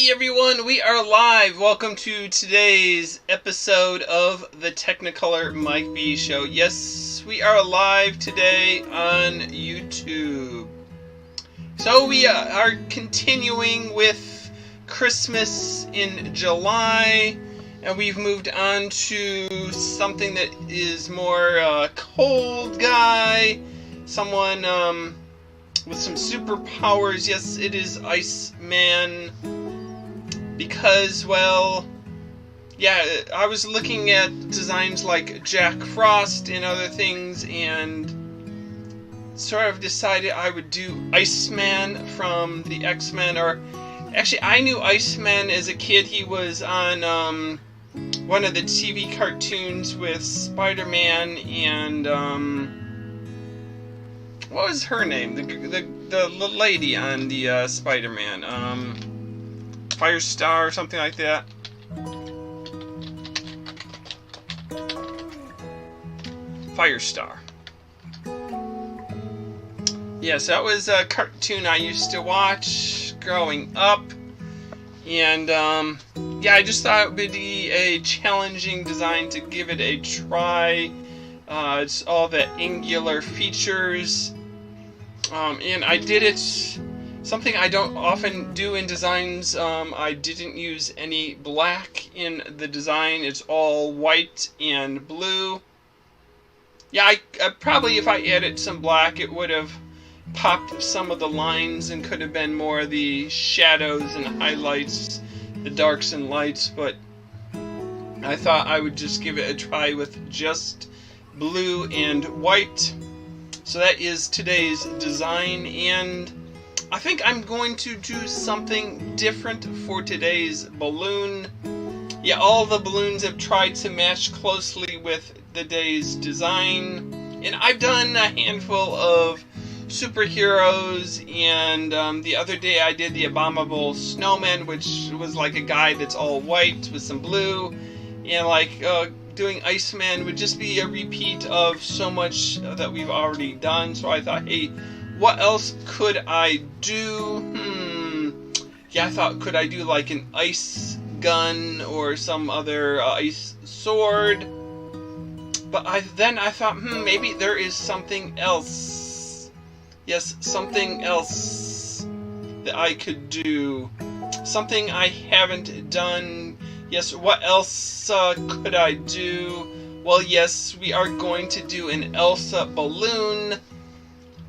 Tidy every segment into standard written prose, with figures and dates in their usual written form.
Hey everyone, we are live. Welcome to today's episode of the Technicolor Mike B Show. Yes, we are live today on YouTube. So we are continuing with Christmas in July, and we've moved on to something that is more cold guy, someone with some superpowers. Yes, it is Iceman. Because, well, yeah, I was looking at designs like Jack Frost and other things, and sort of decided I would do Iceman from the X-Men. Or actually, I knew Iceman as a kid. He was on one of the TV cartoons with Spider-Man and what was her name? The lady on the Spider-Man. Firestar or something like that. Firestar. Yes, that was a cartoon I used to watch growing up. And yeah, I just thought it would be a challenging design to give it a try. It's all the angular features. And I did it. Something I don't often do in designs, I didn't use any black in the design. It's all white and blue. Yeah, I probably, if I added some black, it would have popped some of the lines and could have been more the shadows and highlights, the darks and lights, but I thought I would just give it a try with just blue and white. So that is today's design, and I think I'm going to do something different for today's balloon. Yeah, all the balloons have tried to match closely with the day's design. And I've done a handful of superheroes, and the other day I did the Abominable Snowman, which was like a guy that's all white with some blue. And like doing Iceman would just be a repeat of so much that we've already done. So I thought, hey, what else could I do? Yeah, I thought, could I do like an ice gun or some other ice sword? But then I thought, maybe there is something else. Yes, something else that I could do. Something I haven't done. Yes, what else could I do? Well, yes, we are going to do an Elsa Balloon.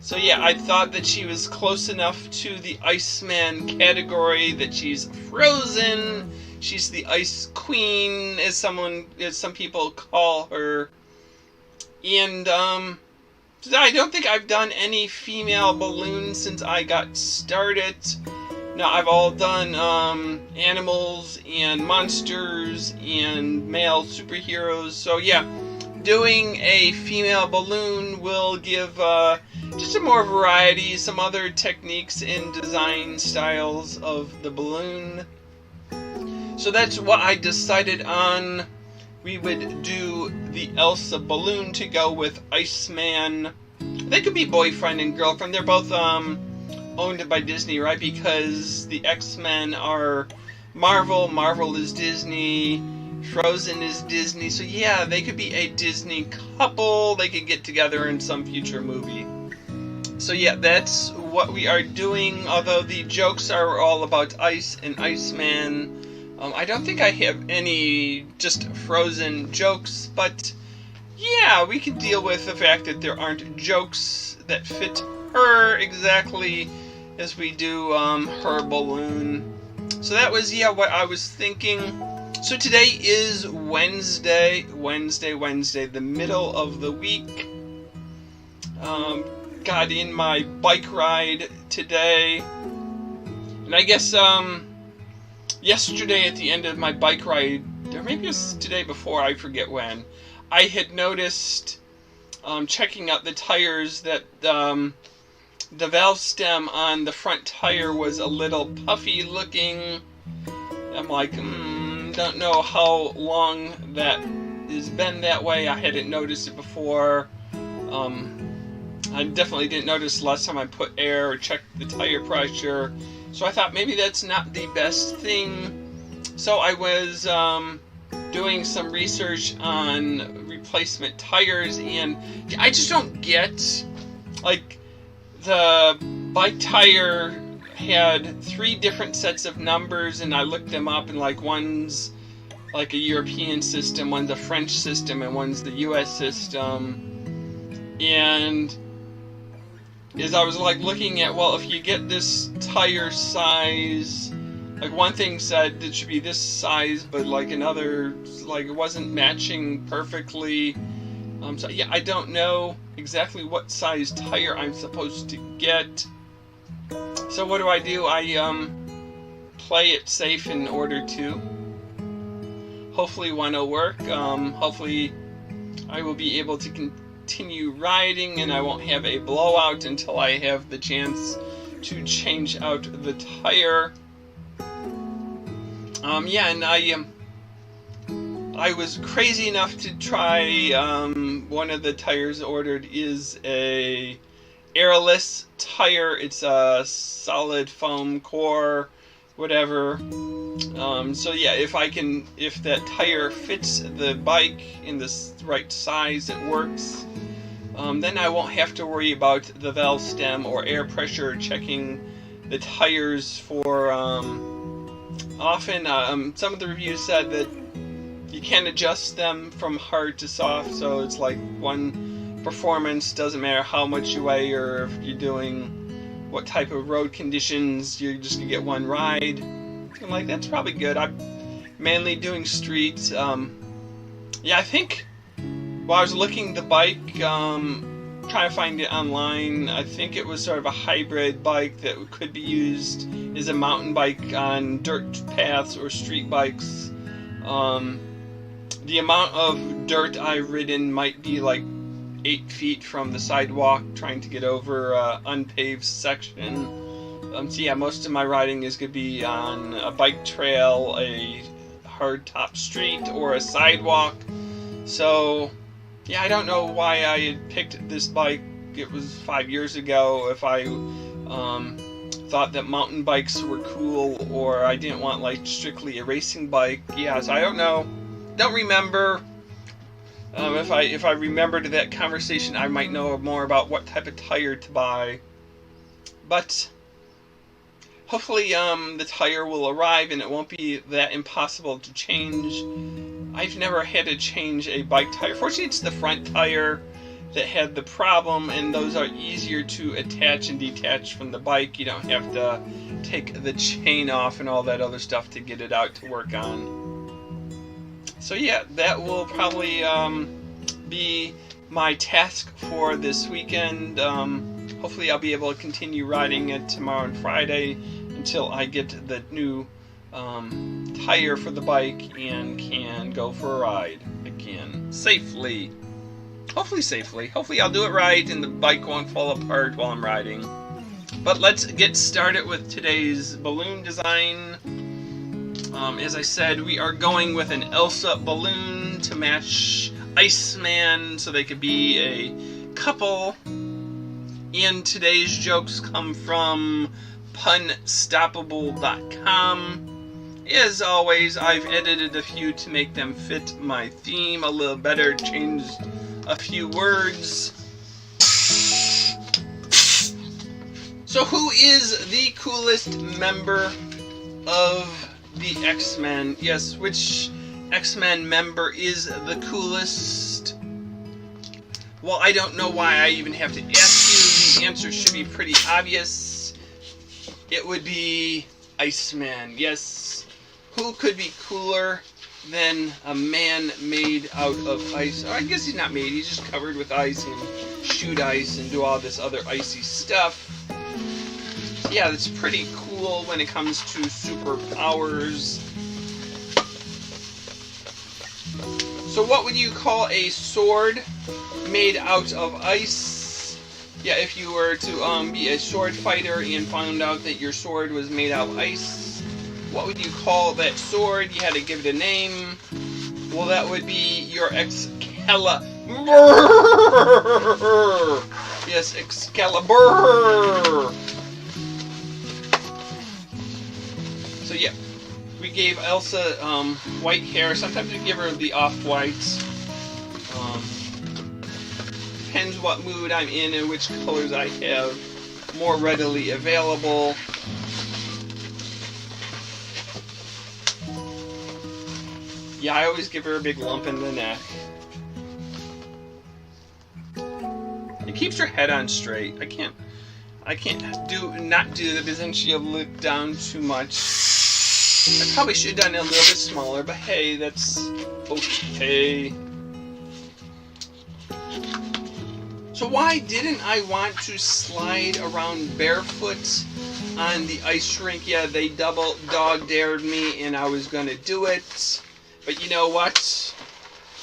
So yeah, I thought that she was close enough to the Iceman category that she's frozen. She's the Ice Queen, as some people call her. And I don't think I've done any female balloons since I got started. No, I've all done animals and monsters and male superheroes. So yeah, doing a female balloon will give just a more variety, some other techniques and design styles of the balloon. So that's what I decided on. We would do the Elsa Balloon to go with Iceman. They could be boyfriend and girlfriend. They're both owned by Disney, right? Because the X-Men are Marvel, Marvel is Disney, Frozen is Disney. So yeah, they could be a Disney couple. They could get together in some future movie. So yeah, that's what we are doing, although the jokes are all about ice and Iceman. I don't think I have any just Frozen jokes, but yeah, we can deal with the fact that there aren't jokes that fit her exactly as we do her balloon. So that was, yeah, what I was thinking. So today is Wednesday, the middle of the week. Got in my bike ride today, and I guess yesterday at the end of my bike ride, or maybe it was today before, I forget when, I had noticed checking out the tires that the valve stem on the front tire was a little puffy looking. I'm like, don't know how long that has been that way. I hadn't noticed it before. I definitely didn't notice last time I put air or checked the tire pressure. So I thought maybe that's not the best thing. So I was doing some research on replacement tires, and I just don't get, like, the bike tire had 3 different sets of numbers, and I looked them up, and like one's like a European system, one's a French system, and one's the US system. And as I was like looking at, well, if you get this tire size, like one thing said it should be this size, but like another, like it wasn't matching perfectly. So yeah, I don't know exactly what size tire I'm supposed to get. So what do? I play it safe and order 2. Hopefully one will work. Hopefully I will be able to continue riding and I won't have a blowout until I have the chance to change out the tire. Yeah, and I was crazy enough to try, one of the tires ordered is a airless tire. It's a solid foam core, whatever. So yeah, if that tire fits the bike in the right size, it works. Then I won't have to worry about the valve stem or air pressure checking the tires for, often, some of the reviews said that you can't adjust them from hard to soft, so it's like one performance, doesn't matter how much you weigh or if you're doing what type of road conditions, you're just gonna get one ride. I'm like, that's probably good. I'm mainly doing streets. Yeah, I think while I was looking the bike, trying to find it online, I think it was sort of a hybrid bike that could be used as a mountain bike on dirt paths or street bikes. The amount of dirt I've ridden might be like 8 feet from the sidewalk, trying to get over unpaved section. So yeah, most of my riding is going to be on a bike trail, a hard top street, or a sidewalk. So yeah, I don't know why I had picked this bike. It was 5 years ago. If I thought that mountain bikes were cool, or I didn't want like strictly a racing bike. Yeah, so I don't know. Don't remember. If I remembered that conversation, I might know more about what type of tire to buy. But hopefully the tire will arrive and it won't be that impossible to change. I've never had to change a bike tire. Fortunately, it's the front tire that had the problem, and those are easier to attach and detach from the bike. You don't have to take the chain off and all that other stuff to get it out to work on. So yeah, that will probably be my task for this weekend. Hopefully I'll be able to continue riding it tomorrow and Friday until I get the new tire for the bike and can go for a ride again safely. Hopefully safely. Hopefully I'll do it right and the bike won't fall apart while I'm riding. But let's get started with today's balloon design. As I said, we are going with an Elsa Balloon to match Iceman so they could be a couple. And today's jokes come from punstoppable.com. As always, I've edited a few to make them fit my theme a little better, changed a few words. So who is the coolest member of the X-Men? Yes, which X-Men member is the coolest? Well, I don't know why I even have to ask you. The answer should be pretty obvious. It would be Iceman. Yes. Who could be cooler than a man made out of ice? Or I guess he's not made. He's just covered with ice and shoot ice and do all this other icy stuff. Yeah, that's pretty cool when it comes to superpowers. So what would you call a sword made out of ice? Yeah, if you were to be a sword fighter and found out that your sword was made out of ice, what would you call that sword? You had to give it a name. Well, that would be your Excalibur. Yes, Excalibur. yeah, we gave Elsa white hair. Sometimes we give her the off-whites. Depends what mood I'm in and which colors I have more readily available. Yeah, I always give her a big lump in the neck. It keeps her head on straight. I can't not do that because then she'll look down too much. I probably should have done it a little bit smaller, but hey, that's okay. So why didn't I want to slide around barefoot on the ice rink? Yeah, they double dog dared me and I was gonna do it. But you know what?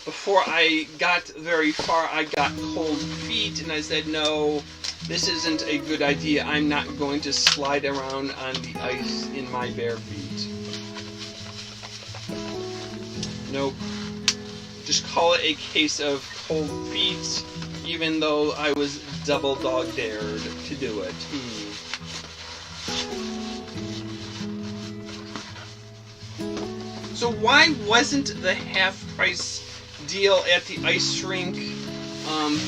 Before I got very far, I got cold feet and I said, no, this isn't a good idea. I'm not going to slide around on the ice in my bare feet. Nope. Just call it a case of cold feet, even though I was double dog dared to do it. So why wasn't the half-price deal at the ice rink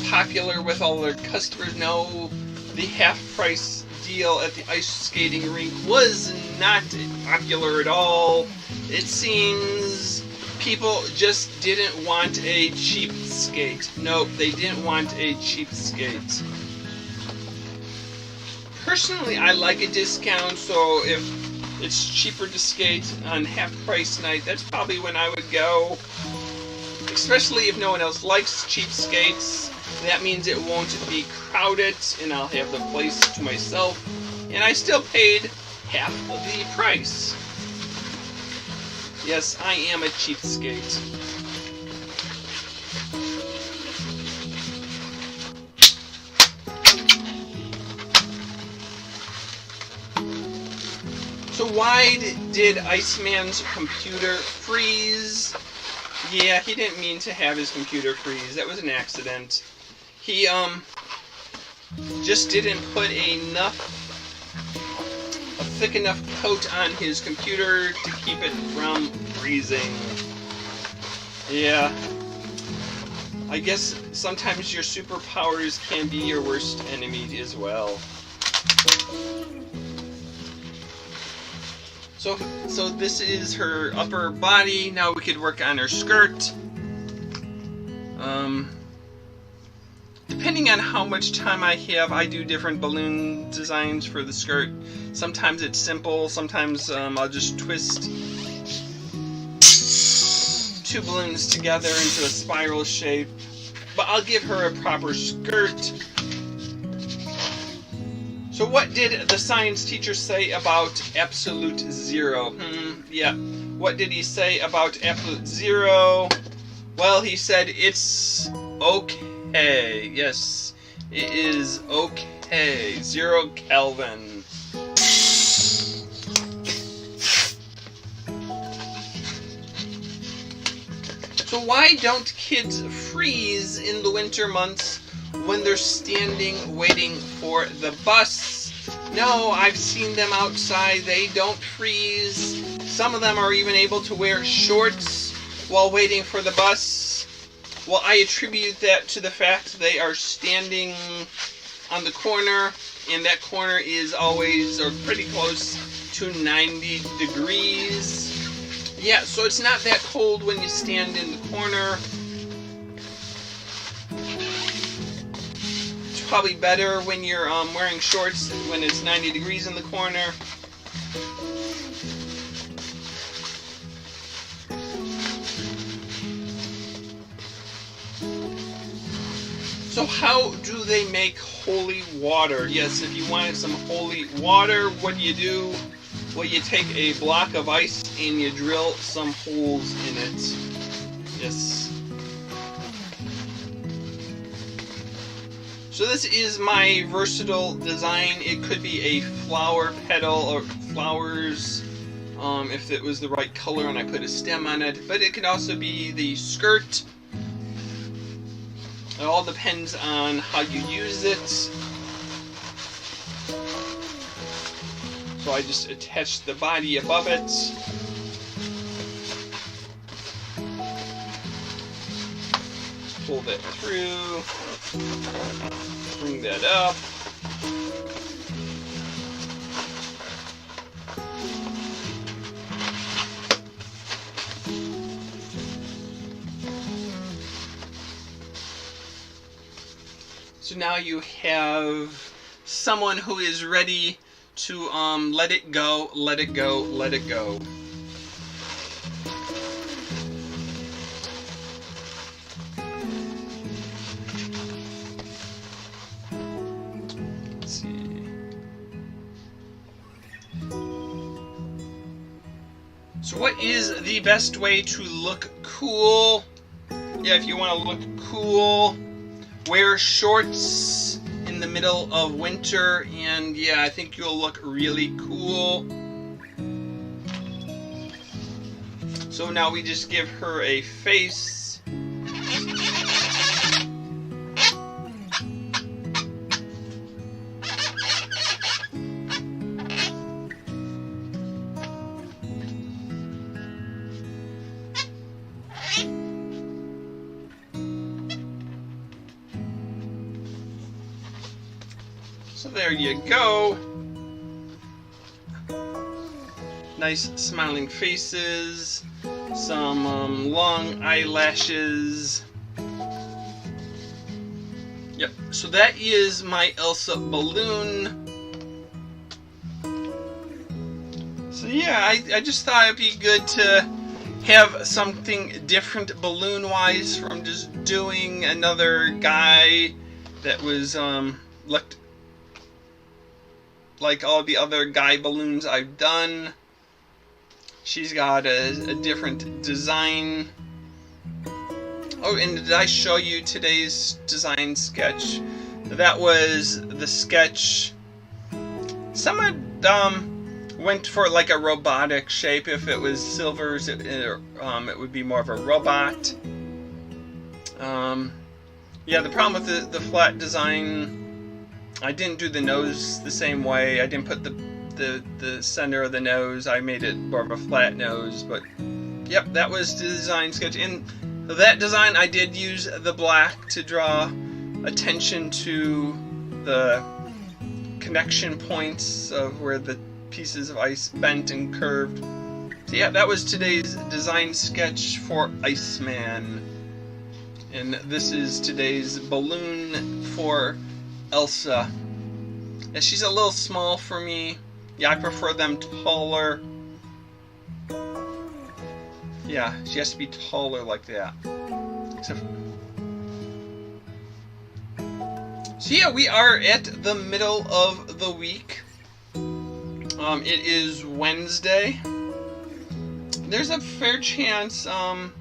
popular with all their customers? No, the half-price deal at the ice skating rink was not popular at all. It seems people just didn't want a cheap skate. Nope, they didn't want a cheap skate. Personally, I like a discount, so if it's cheaper to skate on half-price night, that's probably when I would go. Especially if no one else likes cheap skates. That means it won't be crowded and I'll have the place to myself. And I still paid half of the price. Yes, I am a cheapskate. So why did Iceman's computer freeze? Yeah, he didn't mean to have his computer freeze. That was an accident. He just didn't put a thick enough coat on his computer to keep it from freezing. Yeah. I guess sometimes your superpowers can be your worst enemy as well. So this is her upper body. Now we could work on her skirt. Depending on how much time I have, I do different balloon designs for the skirt. Sometimes it's simple, sometimes I'll just twist two balloons together into a spiral shape. But I'll give her a proper skirt. So what did the science teacher say about absolute zero? Yeah. What did he say about absolute zero? Well, he said it's okay. Yes, it is okay. 0 Kelvin. So why don't kids freeze in the winter months when they're standing waiting for the bus? No, I've seen them outside. They don't freeze. Some of them are even able to wear shorts while waiting for the bus. Well, I attribute that to the fact they are standing on the corner, and that corner is always or pretty close to 90 degrees. Yeah, so it's not that cold when you stand in the corner. It's probably better when you're wearing shorts when it's 90 degrees in the corner. So how do they make holy water? Yes, if you wanted some holy water, what do? Well, you take a block of ice and you drill some holes in it. Yes. So this is my versatile design. It could be a flower petal or flowers if it was the right color and I put a stem on it. But it could also be the skirt. It all depends on how you use it. So So I just attached the body above it. Pull that through. Bring that up. So now you have someone who is ready to let it go, let it go, let it go. Let's see. So what is the best way to look cool? Yeah, if you want to look cool, wear shorts in the middle of winter, and yeah, I think you'll look really cool. So now we just give her a face. So there you go. Nice smiling faces, some long eyelashes. Yep, so that is my Elsa Balloon. So yeah, I just thought it'd be good to have something different balloon-wise from just doing another guy that was looked like all the other guy balloons I've done. She's got a different design. Oh, and did I show you today's design sketch? That was the sketch. Someone went for like a robotic shape. If it was silvers, it would be more of a robot. Yeah, the problem with the flat design, I didn't do the nose the same way. I didn't put the center of the nose. I made it more of a flat nose. But yep, that was the design sketch. In that design, I did use the black to draw attention to the connection points of where the pieces of ice bent and curved. So yeah, that was today's design sketch for Iceman. And this is today's balloon for Elsa. And she's a little small for me. Yeah, I prefer them taller. Yeah, she has to be taller like that. So yeah, we are at the middle of the week. It is Wednesday. There's a fair chance I'm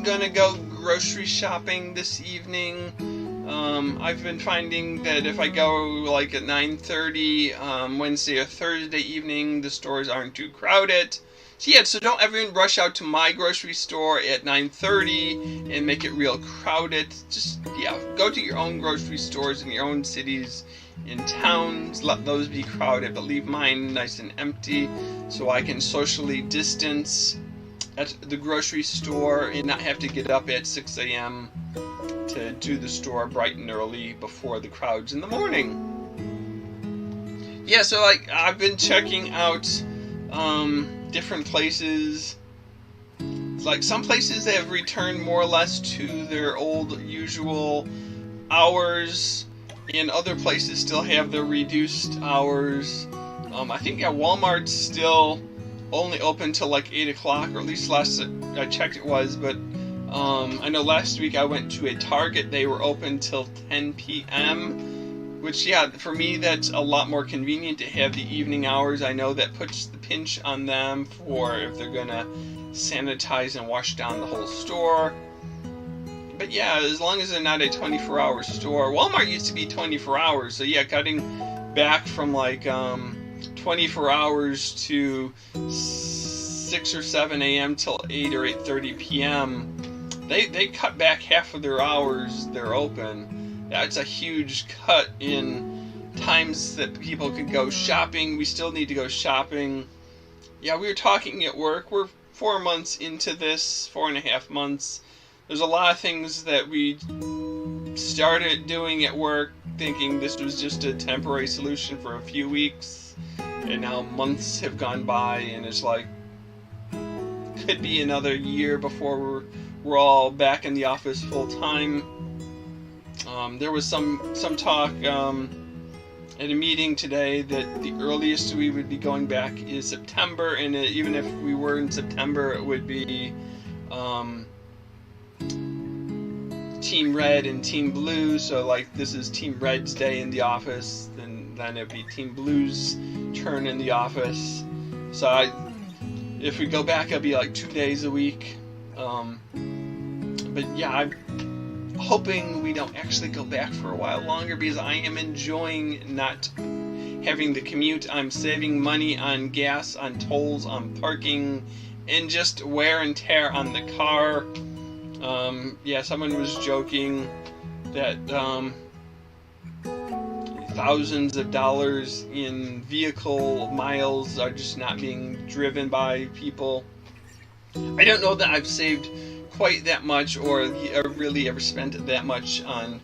gonna go grocery shopping this evening. I've been finding that if I go like at 9:30 Wednesday or Thursday evening, the stores aren't too crowded. So yeah, so don't everyone rush out to my grocery store at 9:30 and make it real crowded. Just, yeah, go to your own grocery stores in your own cities, in towns, let those be crowded, but leave mine nice and empty so I can socially distance at the grocery store and not have to get up at 6 a.m. to do the store bright and early before the crowds in the morning. Yeah, so like I've been checking out different places. Like some places they have returned more or less to their old usual hours, and other places still have their reduced hours. I think Walmart's still only open till like 8 o'clock, or at least last I checked it was, but I know last week I went to a Target, they were open till 10 p.m., which, yeah, for me that's a lot more convenient to have the evening hours. I know that puts the pinch on them for if they're gonna sanitize and wash down the whole store. But yeah, as long as they're not a 24-hour store. Walmart used to be 24 hours, so yeah, cutting back from like 24 hours to 6 or 7 a.m. till 8 or 8:30 p.m. They cut back half of their hours they're open. That's a huge cut in times that people could go shopping. We still need to go shopping. Yeah, we were talking at work. We're 4 months into this, 4.5 months. There's a lot of things that we started doing at work thinking this was just a temporary solution for a few weeks, and now months have gone by, and it's like could be another year before we're all back in the office full time. There was some talk at a meeting today that the earliest we would be going back is September, and even if we were in September, it would be Team Red and Team Blue. So like this is Team Red's day in the office, then it'd be Team Blue's turn in the office. So if we go back, it'll be like 2 days a week. But yeah, I'm hoping we don't actually go back for a while longer, because I am enjoying not having the commute. I'm saving money on gas, on tolls, on parking, and just wear and tear on the car. Yeah, someone was joking that thousands of dollars in vehicle miles are just not being driven by people. I don't know that I've saved quite that much, or really ever spent that much on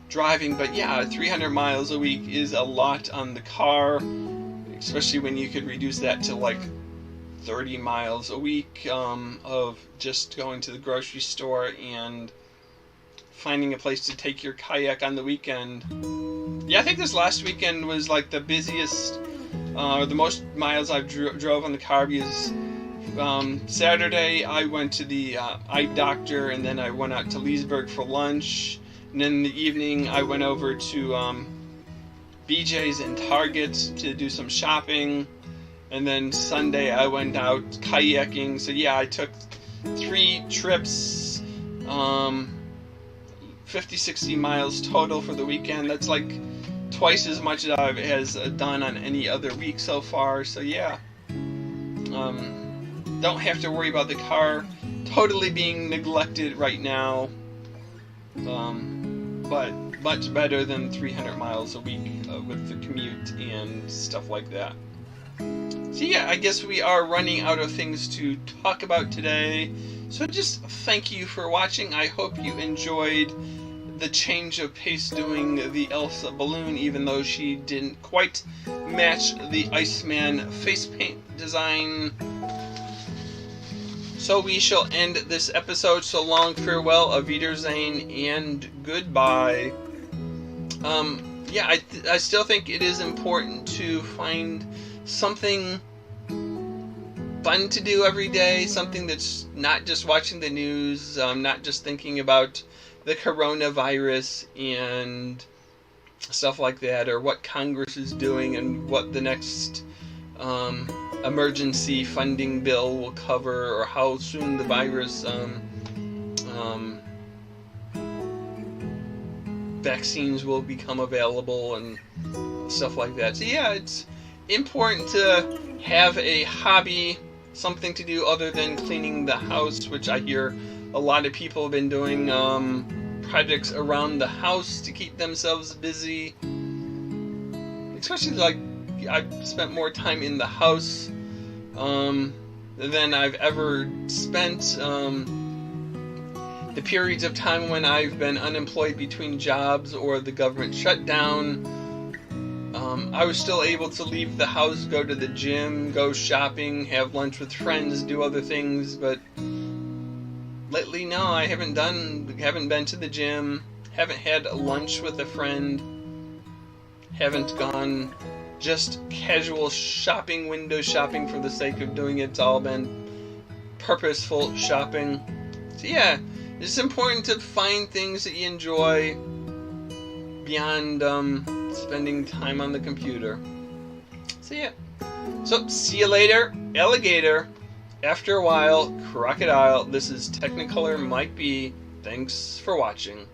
driving, but yeah, 300 miles a week is a lot on the car, especially when you could reduce that to like 30 miles a week of just going to the grocery store and finding a place to take your kayak on the weekend. Yeah, I think this last weekend was like the busiest, or the most miles I've drove on the car, because Saturday I went to the eye doctor, and then I went out to Leesburg for lunch, and then in the evening I went over to BJ's and Target to do some shopping, and then Sunday I went out kayaking. So yeah, I took 3 trips, 50-60 miles total for the weekend. That's like twice as much as I've done on any other week so far. So yeah, don't have to worry about the car totally being neglected right now, but much better than 300 miles a week with the commute and stuff like that. So yeah, I guess we are running out of things to talk about today. So just thank you for watching. I hope you enjoyed the change of pace doing the Elsa Balloon, even though she didn't quite match the Iceman face paint design. So we shall end this episode. So long, farewell, auf Wiedersehen, and goodbye. Yeah, I still think it is important to find something fun to do every day, something that's not just watching the news, not just thinking about the coronavirus and stuff like that, or what Congress is doing and what the next emergency funding bill will cover, or how soon the virus vaccines will become available and stuff like that. So yeah, it's important to have a hobby, something to do other than cleaning the house, which I hear a lot of people have been doing projects around the house to keep themselves busy. Especially like I've spent more time in the house than I've ever spent the periods of time when I've been unemployed between jobs or the government shutdown. I was still able to leave the house, go to the gym, go shopping, have lunch with friends, do other things, but lately, no, I haven't been to the gym, haven't had lunch with a friend, haven't gone just casual shopping, window shopping for the sake of doing it. It's all been purposeful shopping. So yeah, it's important to find things that you enjoy beyond spending time on the computer. So yeah, so see you later, alligator. After a while, crocodile. This is Technicolor Mike B. Thanks for watching.